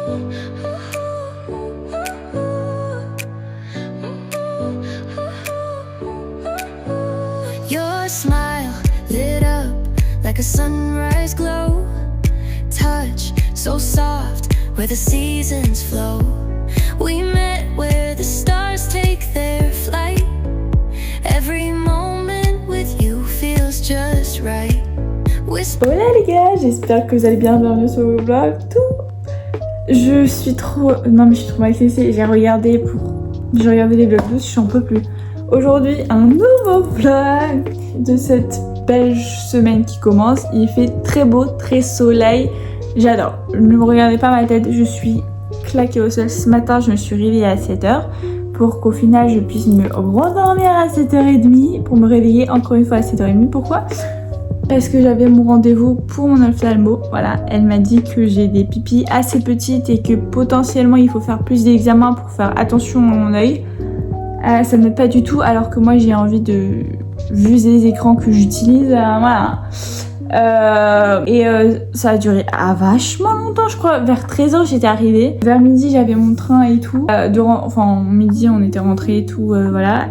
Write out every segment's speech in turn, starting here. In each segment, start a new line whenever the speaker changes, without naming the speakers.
Your smile lit up like a sunrise glow. Touch so soft where the seasons flow. We met where the stars take their flight. Every moment with you feels just right.
Hola les gars, j'espère que vous allez bien, bienvenue sur le vlog. Je suis trop... Non mais je suis trop mal stressée. J'ai regardé les vlogs tous, je suis un peu plus. Aujourd'hui, un nouveau vlog de cette belle semaine qui commence. Il fait très beau, très soleil. J'adore. Ne me regardez pas ma tête, je suis claquée au sol. Ce matin, je me suis réveillée à 7h pour qu'au final, je puisse me rendormir à 7h30 pour me réveiller encore une fois à 7h30. Pourquoi ? Parce que j'avais mon rendez-vous pour mon ophtalmo. Voilà, elle m'a dit que j'ai des pipis assez petites et que potentiellement il faut faire plus d'examens pour faire attention à mon œil. Ça ne m'aide pas du tout, alors que moi j'ai envie de... Vu les écrans que j'utilise, voilà. Ça a duré vachement longtemps, je crois. Vers 13h j'étais arrivée. Vers midi j'avais mon train et tout. Midi on était rentrés et tout, voilà.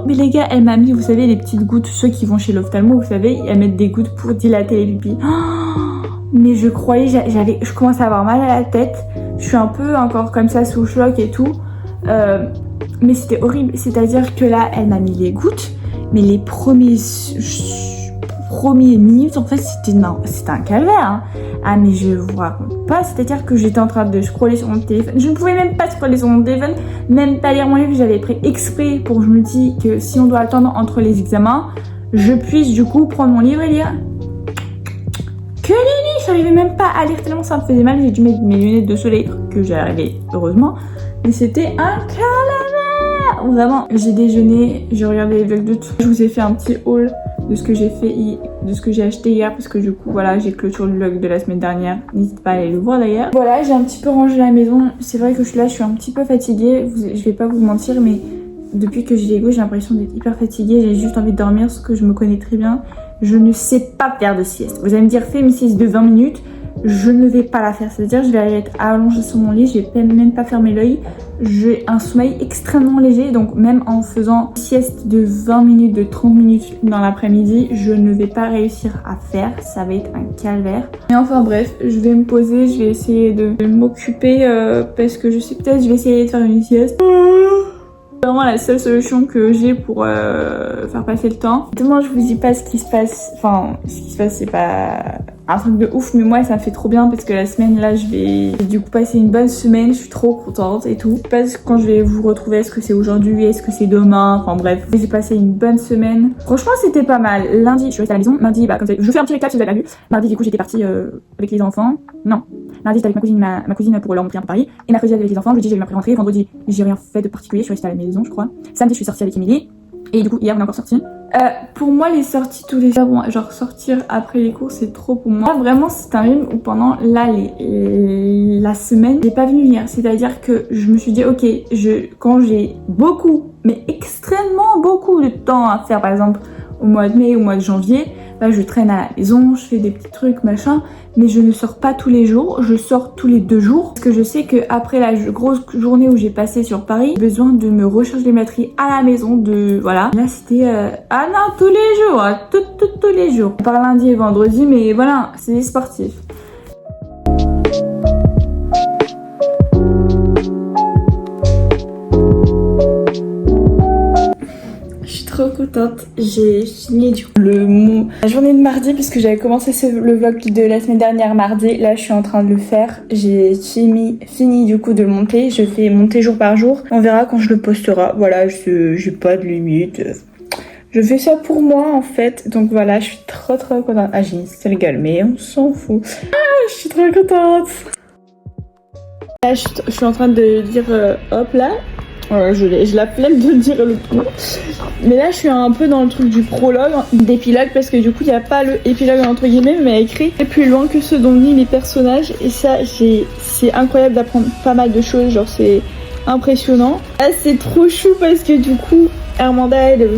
Mais les gars, elle m'a mis, vous savez, les petites gouttes, ceux qui vont chez l'ophtalmo, vous savez, elles mettent des gouttes pour dilater les pupilles. Mais je croyais, je commence à avoir mal à la tête. Je suis un peu encore comme ça sous choc et tout. Mais c'était horrible. C'est-à-dire que là, elle m'a mis les gouttes. Mais les premières minutes, en fait, c'était un calvaire. Hein. Ah, mais je vous raconte pas. C'est-à-dire que j'étais en train de scroller sur mon téléphone. Je ne pouvais même pas scroller sur mon téléphone, même pas lire mon livre. J'avais pris exprès pour que je me dise que si on doit attendre entre les examens, je puisse du coup prendre mon livre et lire. Que nenni, j'arrivais même pas à lire tellement ça me faisait mal. J'ai dû mettre mes lunettes de soleil que j'ai arrivé heureusement. Mais c'était un calvaire. Vraiment, j'ai déjeuné, j'ai regardé les vlogs de tout. Je vous ai fait un petit haul de ce que j'ai fait, de ce que j'ai acheté hier, parce que du coup voilà, j'ai clôturé le vlog de la semaine dernière. N'hésitez pas à aller le voir d'ailleurs. Voilà, j'ai un petit peu rangé la maison. C'est vrai que je suis un petit peu fatiguée. Je vais pas vous mentir, mais depuis que j'ai Lego, j'ai l'impression d'être hyper fatiguée. J'ai juste envie de dormir, ce que je me connais très bien. Je ne sais pas faire de sieste. Vous allez me dire, fais une sieste de 20 minutes. Je ne vais pas la faire, c'est-à-dire je vais être allongée sur mon lit, je vais même pas fermer l'œil. J'ai un sommeil extrêmement léger, donc même en faisant une sieste de 20 minutes, de 30 minutes dans l'après-midi, je ne vais pas réussir à faire, ça va être un calvaire. Mais enfin bref, je vais me poser, je vais essayer de m'occuper parce que je sais peut-être je vais essayer de faire une sieste. C'est vraiment la seule solution que j'ai pour faire passer le temps. Demain je vous dis pas ce qui se passe, enfin ce qui se passe c'est pas un truc de ouf, mais moi ça me fait trop bien parce que la semaine là je vais du coup passer une bonne semaine, je suis trop contente et tout. Je sais pas quand je vais vous retrouver, est-ce que c'est aujourd'hui, est-ce que c'est demain, enfin bref. J'ai passé une bonne semaine, franchement c'était pas mal. Lundi je suis restée à la maison, mardi comme ça, je fais un petit récap si vous avez vu. Mardi du coup j'étais partie avec les enfants, non. Lundi j'étais avec ma cousine pour leur montrer un peu Paris. Et mercredi avec les enfants, jeudi j'ai eu ma pré-rentrée, vendredi j'ai rien fait de particulier, je suis restée à la maison je crois. Samedi je suis sortie avec Émilie. Et du coup hier on est encore sorti. Pour moi les sorties tous les jours, bon, genre sortir après les cours c'est trop pour moi. Vraiment c'est un rythme où pendant la semaine j'ai pas venu hier. C'est-à-dire que je me suis dit ok, quand j'ai beaucoup, mais extrêmement beaucoup de temps à faire, par exemple au mois de mai, au mois de janvier, bah, je traîne à la maison, je fais des petits trucs machin, mais je ne sors pas tous les jours, je sors tous les 2 jours parce que je sais que après la grosse journée où j'ai passé sur Paris, j'ai besoin de me recharger les batteries à la maison, voilà. Là c'était ah non, tous les jours, hein, tous les jours. Par lundi et vendredi, mais voilà, c'est des sportifs. Trop contente, j'ai fini du coup la journée de mardi puisque j'avais commencé le vlog de la semaine dernière mardi. Là je suis en train de le faire, j'ai fini du coup de le monter, je fais monter jour par jour, on verra quand je le posterai. Voilà, j'ai pas de limite, je fais ça pour moi en fait, donc voilà, je suis trop contente. Ah j'ai une sale gueule mais on s'en fout. Ah je suis trop contente. Là je suis en train de dire hop là. J'ai la flemme de dire le tout. Mais là je suis un peu dans le truc du prologue, d'épilogue, parce que du coup il n'y a pas le épilogue entre guillemets, mais écrit plus loin que ce dont vivent les personnages. Et ça c'est incroyable d'apprendre pas mal de choses, genre c'est impressionnant. Là c'est trop chou parce que du coup Hermanda elle est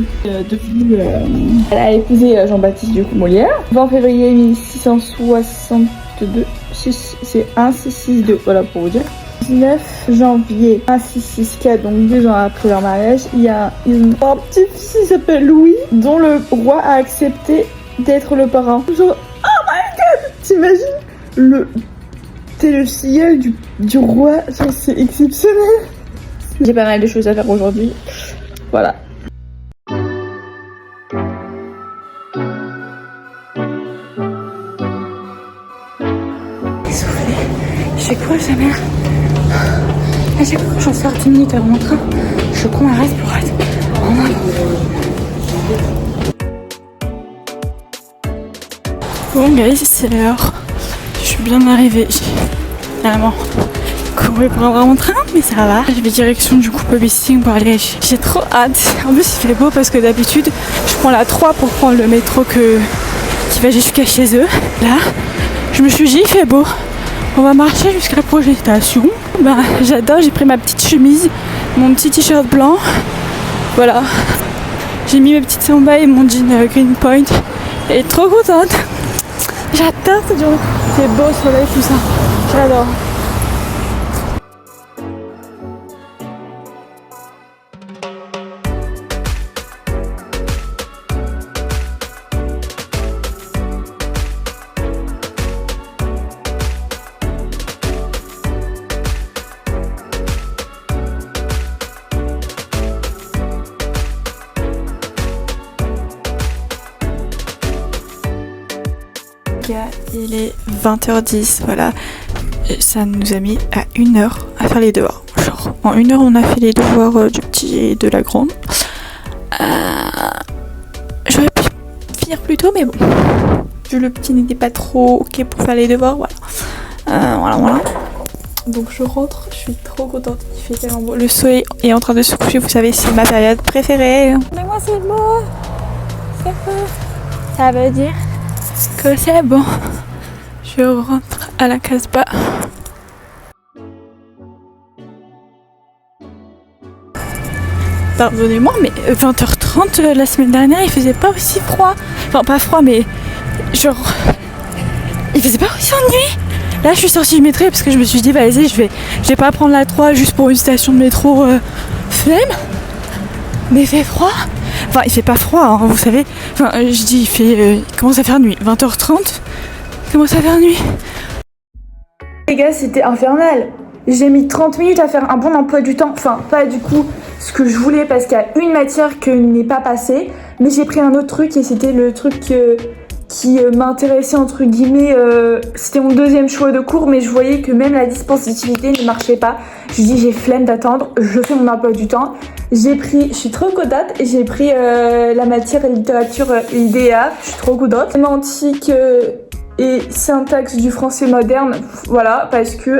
elle a épousé Jean-Baptiste du coup Molière. 20 février 1660 2, 6, c'est 1, 6, 6, 2, voilà pour vous dire. 19 janvier 1664, donc 2 ans après leur mariage, il y a un petit-fils qui s'appelle Louis, dont le roi a accepté d'être le parrain. Genre, oh my god, t'imagines t'es le filleul du roi, genre c'est exceptionnel. J'ai pas mal de choses à faire aujourd'hui, voilà. Essoufflée, je fais quoi jamais? À chaque fois que j'en sors 10 minutes avant mon train, je cours un reste pour être en avant. Bon guys, c'est l'heure. Je suis bien arrivée. J'ai vraiment couru pour avoir mon train, mais ça va. Je vais direction du coup Publishing pour aller. J'ai trop hâte. En plus il fait beau parce que d'habitude je prends la 3 pour prendre le métro qui va jusqu'à chez eux. Là, je me suis dit il fait beau. On va marcher jusqu'à la prochaine station. Bah, j'adore, j'ai pris ma petite chemise, mon petit t-shirt blanc. Voilà. J'ai mis mes petites sandales et mon jean Green Point. Et trop contente. J'adore cette journée. C'est beau, soleil, tout ça. J'adore. Il est 20h10, voilà. Et ça nous a mis à 1 heure à faire les devoirs. Genre, en 1 heure, on a fait les devoirs du petit et de la grande. J'aurais pu finir plus tôt, mais bon. Vu le petit n'était pas trop ok pour faire les devoirs, voilà. Voilà. Donc je rentre, je suis trop contente. Il fait tellement beau. Le soleil est en train de se coucher, vous savez, c'est ma période préférée. Mais moi, c'est beau. C'est beau. Ça veut dire que c'est bon. Je rentre à la Casbah. Pardonnez-moi, mais 20h30 la semaine dernière, il faisait pas aussi froid. Enfin, pas froid, mais genre, il faisait pas aussi ennuyé. Là, je suis sortie du métro parce que je me suis dit, bah, vas-y, je vais pas prendre la 3 juste pour une station de métro flemme. Mais il fait froid. Enfin, il fait pas froid, hein, vous savez. Enfin, je dis, il commence à faire nuit. 20h30, il commence à faire nuit. Les gars, c'était infernal. J'ai mis 30 minutes à faire un bon emploi du temps. Enfin, pas du coup ce que je voulais parce qu'il y a une matière que n'est pas passée. Mais j'ai pris un autre truc et c'était le truc qui m'intéressait entre guillemets. C'était mon deuxième choix de cours, mais je voyais que même la dispensativité ne marchait pas. Je dis j'ai flemme d'attendre, je fais mon emploi du temps. Je suis trop contente, j'ai pris la matière littérature LDA, je suis trop contente. Sémantique et syntaxe du français moderne, voilà, parce que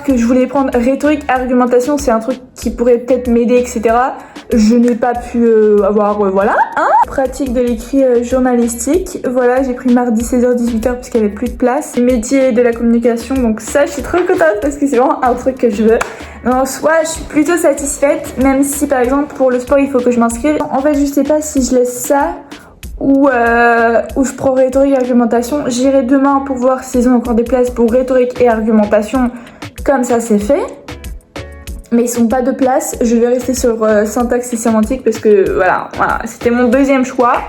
je voulais prendre rhétorique, argumentation, c'est un truc qui pourrait peut-être m'aider, etc. Je n'ai pas pu avoir, voilà, hein. Pratique de l'écrit journalistique, voilà, j'ai pris mardi 16h-18h parce qu'il n'y avait plus de place. Métier de la communication, donc ça, je suis trop contente parce que c'est vraiment un truc que je veux. Mais en soi, je suis plutôt satisfaite, même si par exemple pour le sport, il faut que je m'inscrive. En fait, je sais pas si je laisse ça ou je prends rhétorique et argumentation. J'irai demain pour voir s'ils ont encore des places pour rhétorique et argumentation, comme ça c'est fait. Mais ils sont pas de place, je vais rester sur syntaxe et sémantique parce que voilà, c'était mon deuxième choix.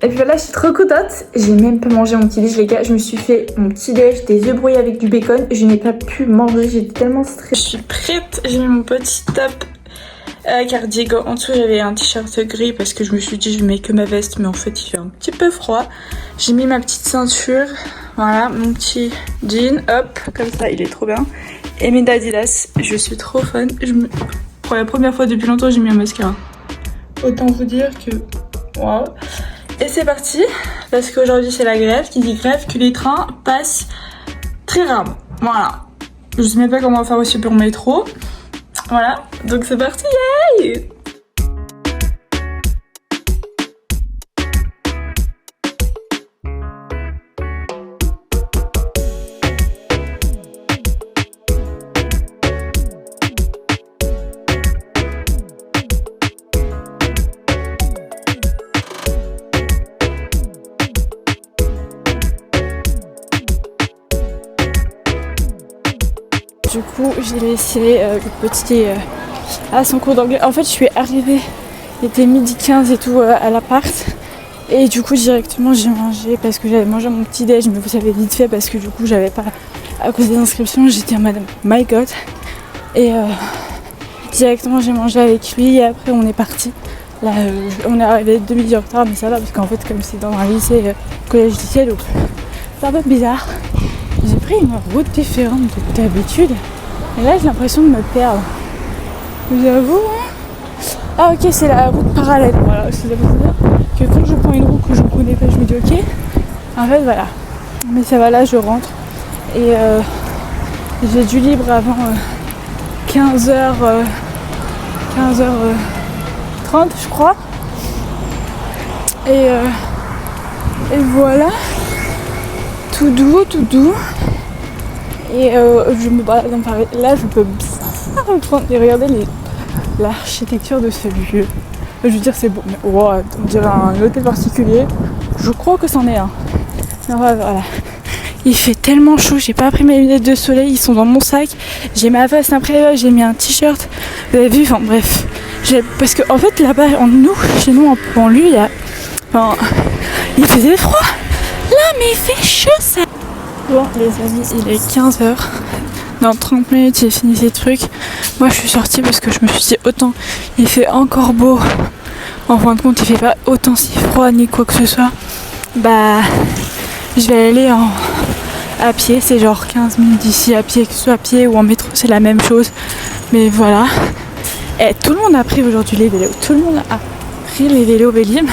Et puis voilà, je suis trop contente. J'ai même pas mangé mon petit déj, les gars. Je me suis fait mon petit déj, des œufs brouillés avec du bacon. Je n'ai pas pu manger, j'étais tellement stressée. Je suis prête, j'ai mis mon petit top cardigan. En dessous, j'avais un t-shirt gris parce que je me suis dit je mets que ma veste, mais en fait il fait un petit peu froid. J'ai mis ma petite ceinture, voilà, mon petit jean, hop, comme ça, il est trop bien. Et mes Adidas, je suis trop fan. Pour la première fois depuis longtemps, j'ai mis un mascara. Autant vous dire que waouh. Et c'est parti, parce qu'aujourd'hui c'est la grève. Qui dit grève, que les trains passent très rarement. Voilà. Je sais même pas comment faire aussi pour le métro. Voilà, donc c'est parti, yay! du coup j'ai laissé le petit à son cours d'anglais. En fait je suis arrivée, il était 12h15 et tout à l'appart. Et du coup directement j'ai mangé parce que j'avais mangé mon petit déj, mais vous savez vite fait parce que du coup j'avais pas, à cause des inscriptions j'étais en mode my god. Et directement j'ai mangé avec lui et après on est parti. Là on est arrivé 2 minutes en retard mais ça va parce qu'en fait comme c'est dans un lycée, collège lycée, donc c'est un peu bizarre. J'ai pris une route différente de d'habitude et là j'ai l'impression de me perdre. Vous avoue. Ah ok, c'est la route parallèle, voilà, c'est ça pour dire que quand je prends une route que je ne connais pas, je me dis ok, en fait voilà. Mais ça va, là je rentre et j'ai du libre avant 15h30 je crois. Et voilà, tout doux. Et je me balade dans Paris, là je peux bien reprendre et regarder l'architecture de ce lieu. Je veux dire c'est beau, mais wow, on dirait un hôtel particulier. Je crois que c'en est un. Mais voilà. Il fait tellement chaud, j'ai pas pris mes lunettes de soleil, ils sont dans mon sac. J'ai ma veste après, j'ai mis un t-shirt. Vous avez vu, enfin bref. Parce que en fait là-bas, chez nous en banlieue, il faisait froid. Là, mais il fait chaud ça. Bon les amis, il est 15h. Dans 30 minutes, j'ai fini ces trucs. Moi, je suis sortie parce que je me suis dit autant il fait encore beau. En fin de compte, il fait pas autant si froid ni quoi que ce soit. Bah, je vais aller à pied. C'est genre 15 minutes d'ici à pied, que ce soit à pied ou en métro, c'est la même chose. Mais voilà. Et tout le monde a pris aujourd'hui les vélos. Tout le monde a pris les vélos Vélib.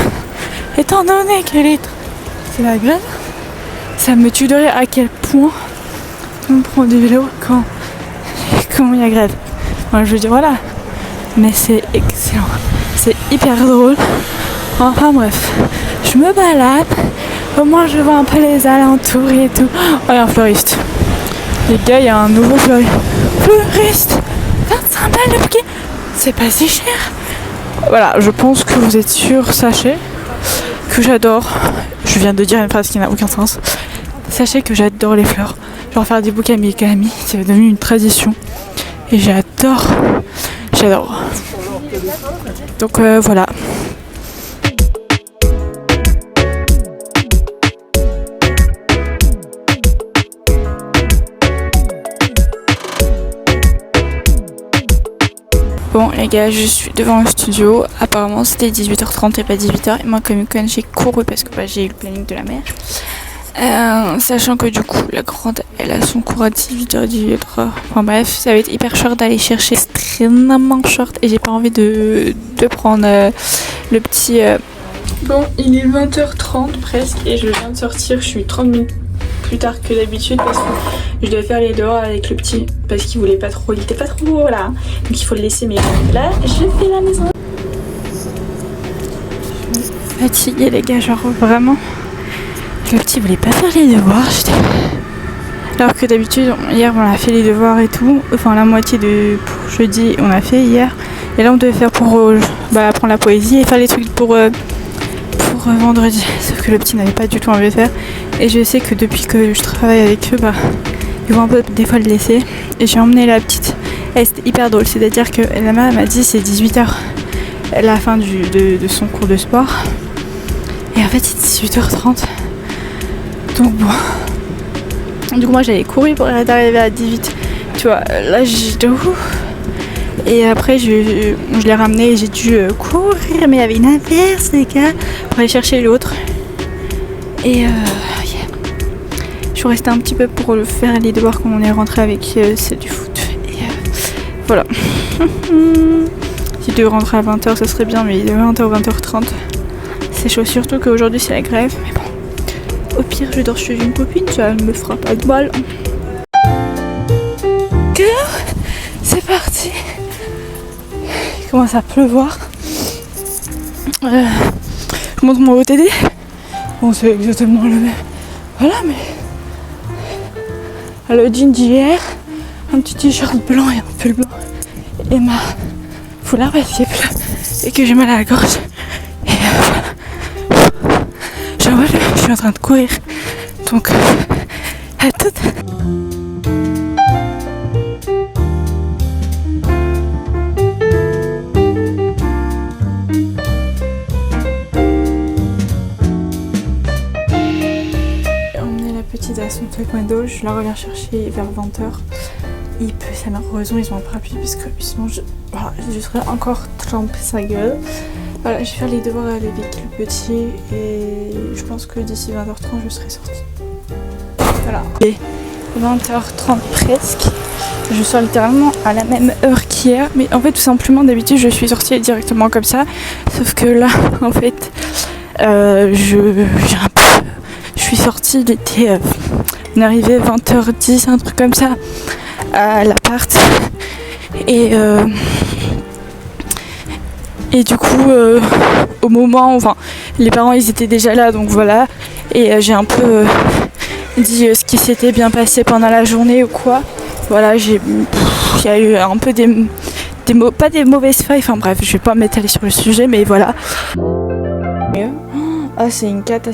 Étant donné c'est la grève, ça me tue de rire à quel point on prend des vélos quand il y a grève. Moi je veux dire voilà, mais c'est excellent, c'est hyper drôle. Enfin bref, je me balade, au moins je vois un peu les alentours et tout. Oh, il y a un fleuriste. Les gars, il y a un nouveau fleuriste. 25 balles le bouquet, c'est pas si cher. Voilà, je pense que vous êtes sûrs, sachez que j'adore. Je viens de dire une phrase qui n'a aucun sens. Sachez que j'adore les fleurs. Genre faire des bouquets à mes amis, c'est devenu une tradition. Et j'adore. Donc voilà. Bon les gars, je suis devant le studio. Apparemment c'était 18h30 et pas 18h. Et moi comme j'ai couru parce que j'ai eu le planning de la mère. Sachant que du coup la grande elle a son cours à 18h. Enfin bref, ça va être hyper short d'aller chercher, extrêmement short et j'ai pas envie de prendre le petit Bon il est 20h30 presque et je viens de sortir, je suis 30 minutes plus tard que d'habitude parce que je devais faire les dehors avec le petit parce qu'il voulait pas trop, il était pas trop là, donc il faut le laisser. Mais là je fais la maison. Je suis fatiguée les gars, genre vraiment. Le petit voulait pas faire les devoirs, alors que d'habitude hier on a fait les devoirs et tout, enfin la moitié pour jeudi on a fait hier, et là on devait faire pour apprendre la poésie et faire les trucs pour vendredi, sauf que le petit n'avait pas du tout envie de faire, et je sais que depuis que je travaille avec eux, ils vont un peu des fois le laisser, et j'ai emmené la petite, et c'était hyper drôle, c'est à dire que la mère m'a dit c'est 18h la fin de son cours de sport, et en fait c'est 18h30. Donc bon, du coup moi j'allais courir pour arriver à 18, tu vois, là j'étais ouf. Et après je l'ai ramené et j'ai dû courir, mais il y avait une averse les gars, pour aller chercher l'autre. Et je suis restée un petit peu pour le faire les devoirs quand on est rentré avec celle du foot. Et voilà. S'il devait rentrer à 20h ça serait bien, mais il est 20h ou 20h30. C'est chaud, surtout qu'aujourd'hui c'est la grève, mais bon. Au pire, je dors chez une copine, ça ne me fera pas de mal. C'est parti. Il commence à pleuvoir. Je montre mon OTD. Bon, c'est exactement le même. Voilà, mais... le jean d'hier, un petit t-shirt blanc et un pull blanc. Et ma foulard parce qu'il pleut et que j'ai mal à la gorge. Et je suis en train de courir, donc à toutes. son taekwondo, je la reviens chercher vers 20h. Sa mère raison, ils ont un parapluie parce que sinon je serais encore trempée sa gueule. Voilà, je vais faire les devoirs avec le petit et je pense que d'ici 20h30 je serai sortie. Voilà. Et 20h30 presque. Je sors littéralement à la même heure qu'hier, mais en fait tout simplement d'habitude je suis sortie directement comme ça, sauf que là en fait je suis sortie, il était on est arrivé 20h10, un truc comme ça à l'appart et du coup au moment, enfin les parents ils étaient déjà là donc voilà, et j'ai un peu dit ce qui s'était bien passé pendant la journée ou quoi. Voilà, il y a eu un peu pas des mauvaises failles, enfin bref, je vais pas m'étaler sur le sujet, mais voilà. Ah, c'est une cata,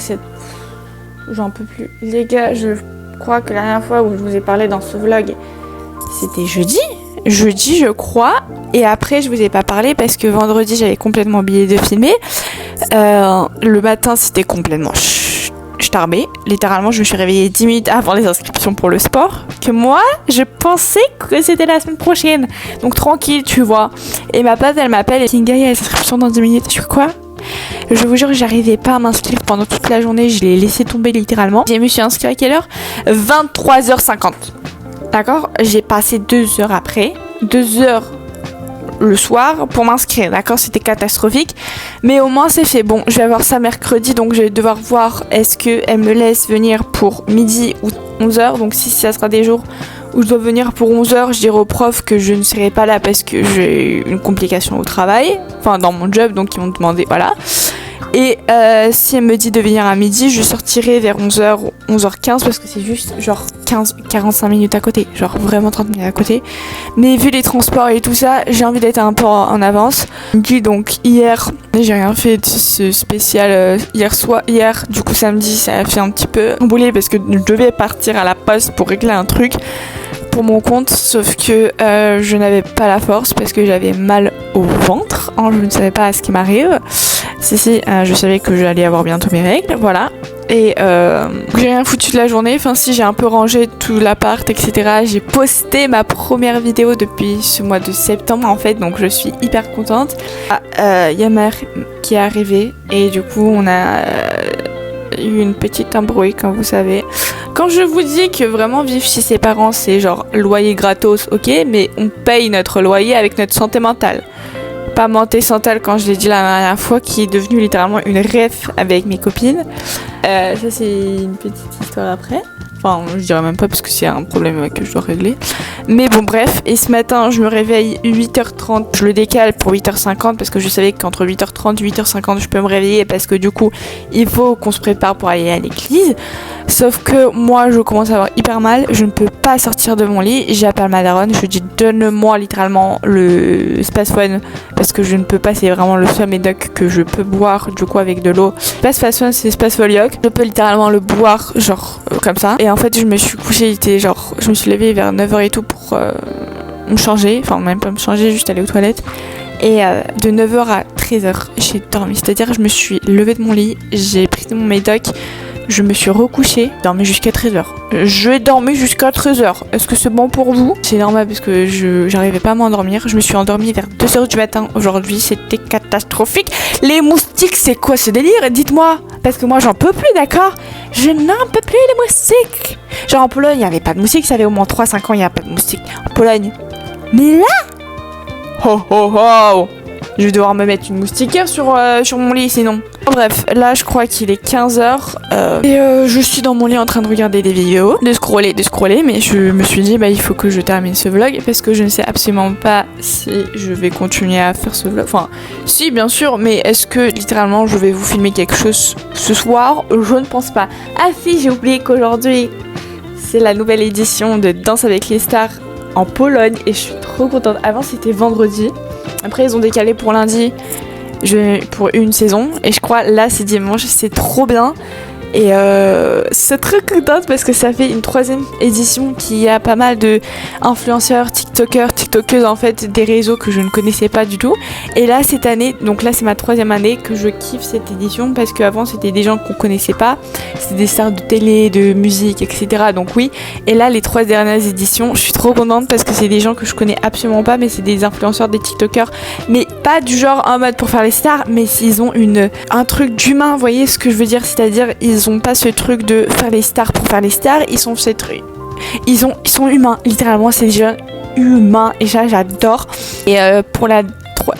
j'en peux plus. Les gars, je crois que la dernière fois où je vous ai parlé dans ce vlog, c'était jeudi, je crois, et après je vous ai pas parlé parce que vendredi j'avais complètement oublié de filmer. Le matin c'était complètement starbé. Littéralement, je me suis réveillée 10 minutes avant les inscriptions pour le sport. Que moi, je pensais que c'était la semaine prochaine. Donc tranquille, tu vois. Et ma pote, elle m'appelle et Kinga, il y a les inscriptions dans 10 minutes. Je suis quoi ? Je vous jure, j'arrivais pas à m'inscrire pendant toute la journée. Je l'ai laissé tomber littéralement. Je me suis inscrite à quelle heure ? 23h50. D'accord ? J'ai passé 2 heures après. 2 heures le soir pour m'inscrire, d'accord, c'était catastrophique, mais au moins c'est fait. Bon, je vais avoir ça mercredi, donc je vais devoir voir est-ce qu'elle me laisse venir pour midi ou 11h, donc si ça sera des jours où je dois venir pour 11h, je dirai au prof que je ne serai pas là parce que j'ai une complication au travail, enfin dans mon job, donc ils m'ont demandé, voilà. Et si elle me dit de venir à midi, je sortirai vers 11h, 11h15 parce que c'est juste genre 45 minutes à côté, genre vraiment 30 minutes à côté. Mais vu les transports et tout ça, j'ai envie d'être un peu en avance. Donc hier, j'ai rien fait de ce spécial hier, du coup samedi, ça a fait un petit peu embouler parce que je devais partir à la poste pour régler un truc pour mon compte, sauf que je n'avais pas la force parce que j'avais mal au ventre, je ne savais pas ce qui m'arrive. Je savais que j'allais avoir bientôt mes règles, voilà. Et j'ai rien foutu de la journée, enfin si, j'ai un peu rangé tout l'appart, etc. J'ai posté ma première vidéo depuis ce mois de septembre en fait, donc je suis hyper contente. Y a ma mère qui est arrivée et du coup on a eu une petite embrouille, comme vous savez. Quand je vous dis que vraiment vivre chez ses parents c'est genre loyer gratos, ok, mais on paye notre loyer avec notre santé mentale. Pas menté santal quand je l'ai dit la dernière fois, qui est devenue littéralement une ref avec mes copines. Ça c'est une petite histoire après. Enfin, je dirais même pas parce que c'est un problème que je dois régler. Mais bon, bref. Et ce matin, je me réveille 8h30. Je le décale pour 8h50 parce que je savais qu'entre 8h30 et 8h50, je peux me réveiller parce que du coup, il faut qu'on se prépare pour aller à l'église. Sauf que moi, je commence à avoir hyper mal. Je ne peux pas sortir de mon lit. J'appelle ma daronne. Je dis, donne-moi littéralement le Space-One parce que je ne peux pas. C'est vraiment le seul médoc que je peux boire du coup avec de l'eau. Space-One, c'est Space-Volioc. Je peux littéralement le boire genre comme ça. Et en fait, je me suis couchée, je me suis levée vers 9h et tout pour me changer. Enfin, même pas me changer, juste aller aux toilettes. Et de 9h à 13h, j'ai dormi. C'est-à-dire, je me suis levée de mon lit, j'ai pris mon médoc, je me suis recouchée, dormi jusqu'à 13h. Je dormais jusqu'à 13h. Est-ce que c'est bon pour vous ? C'est normal parce que j'arrivais pas à m'endormir. Je me suis endormie vers 2h du matin. Aujourd'hui, c'était catastrophique. Les moustiques, c'est quoi ce délire ? Dites-moi. Parce que moi, j'en peux plus, d'accord ? Je n'en peux plus, les moustiques. Genre en Pologne, il n'y avait pas de moustiques. Ça fait au moins 3-5 ans, il n'y a pas de moustiques en Pologne. Mais là, ho ho ho, je vais devoir me mettre une moustiquaire sur mon lit sinon. Bref, là je crois qu'il est 15h et je suis dans mon lit en train de regarder des vidéos, de scroller, mais je me suis dit il faut que je termine ce vlog parce que je ne sais absolument pas si je vais continuer à faire ce vlog. Enfin, si bien sûr, mais est-ce que littéralement je vais vous filmer quelque chose ce soir ? Je ne pense pas. Ah si, j'ai oublié qu'aujourd'hui c'est la nouvelle édition de Danse avec les stars en Pologne et je suis trop contente. Avant c'était vendredi. Après ils ont décalé pour lundi pour une saison et je crois là c'est dimanche, c'est trop bien
Et c'est très contente parce que ça fait une 3e édition qui a pas mal de influenceurs, tiktokers, tiktokeuses en fait, des réseaux que je ne connaissais pas du tout. Et là cette année, donc là c'est ma 3e année que je kiffe cette édition parce qu'avant c'était des gens qu'on connaissait pas, c'était des stars de télé, de musique, etc. Donc oui, et là les 3 dernières éditions, je suis trop contente parce que c'est des gens que je connais absolument pas, mais c'est des influenceurs, des tiktokers, mais pas du genre en mode pour faire les stars, mais s'ils ont un truc d'humain, vous voyez ce que je veux dire, c'est-à-dire ils ont pas ce truc de faire les stars pour faire les stars, ils sont ce truc, ils sont humains, littéralement c'est des gens humains et ça j'adore. Et pour la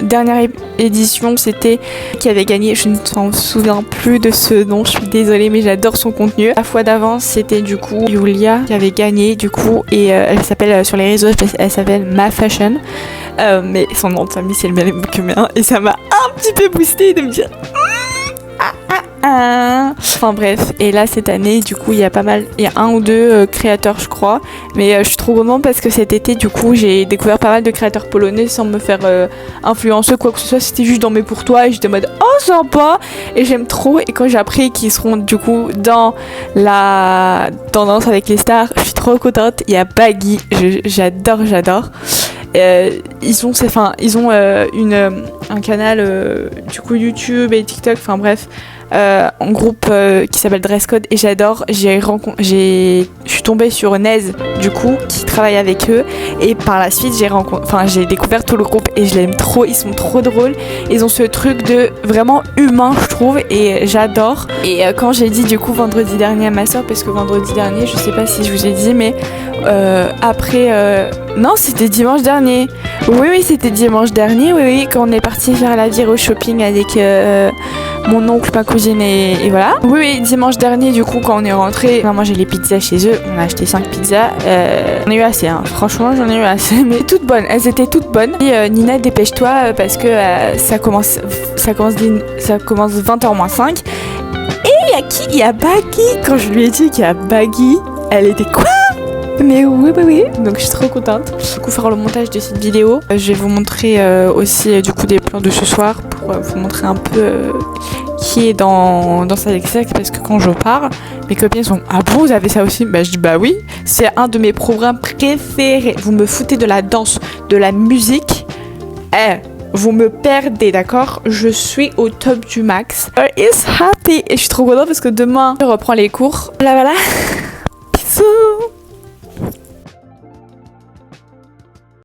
dernière édition, c'était qui avait gagné, je ne m'en souviens plus de ce nom, je suis désolée mais j'adore son contenu. La fois d'avant c'était du coup Julia qui avait gagné du coup, et elle s'appelle sur les réseaux, elle s'appelle Ma Fashion, mais son nom de famille c'est le même que le mien et ça m'a un petit peu boosté de me dire enfin bref, et là cette année du coup il y a 1 ou 2 créateurs je crois, mais je suis trop contente parce que cet été du coup j'ai découvert pas mal de créateurs polonais sans me faire influencer quoi que ce soit, c'était juste dans mes pour toi et j'étais en mode oh sympa et j'aime trop. Et quand j'ai appris qu'ils seront du coup dans la tendance avec les stars, je suis trop contente. Il y a Baggy, j'adore. Ils ont un canal du coup YouTube et TikTok, enfin bref, en groupe qui s'appelle Dress Code et j'adore. Je suis tombée sur Nez du coup qui travaille avec eux et par la suite j'ai découvert tout le groupe et je l'aime trop, ils sont trop drôles, ils ont ce truc de vraiment humain je trouve et j'adore. Et quand j'ai dit du coup vendredi dernier à ma soeur, parce que vendredi dernier je sais pas si je vous ai dit, mais non c'était dimanche dernier, oui c'était dimanche dernier, oui quand on est parti faire la virée au shopping avec mon oncle, ma cousine et voilà. Oui, dimanche dernier, du coup, quand on est rentré, on a mangé les pizzas chez eux. On a acheté 5 pizzas. J'en ai eu assez, hein. Franchement, j'en ai eu assez. Mais toutes bonnes. Elles étaient toutes bonnes. Et Nina, dépêche-toi parce que ça commence 20h moins 5. Et il y a qui? Il y a Baggy. Quand je lui ai dit qu'il y a Baggy, elle était quoi? Mais oui, donc je suis trop contente. Du coup, faire le montage de cette vidéo, je vais vous montrer aussi du coup des plans de ce soir pour vous montrer un peu qui est dans sa exact, parce que quand je parle, mes copines sont ah bon vous avez ça aussi? Bah je dis bah oui, c'est un de mes programmes préférés. Vous me foutez de la danse, de la musique, vous me perdez, d'accord? Je suis au top du max. Is happy. Et je suis trop contente parce que demain je reprends les cours. Voilà. Bisous.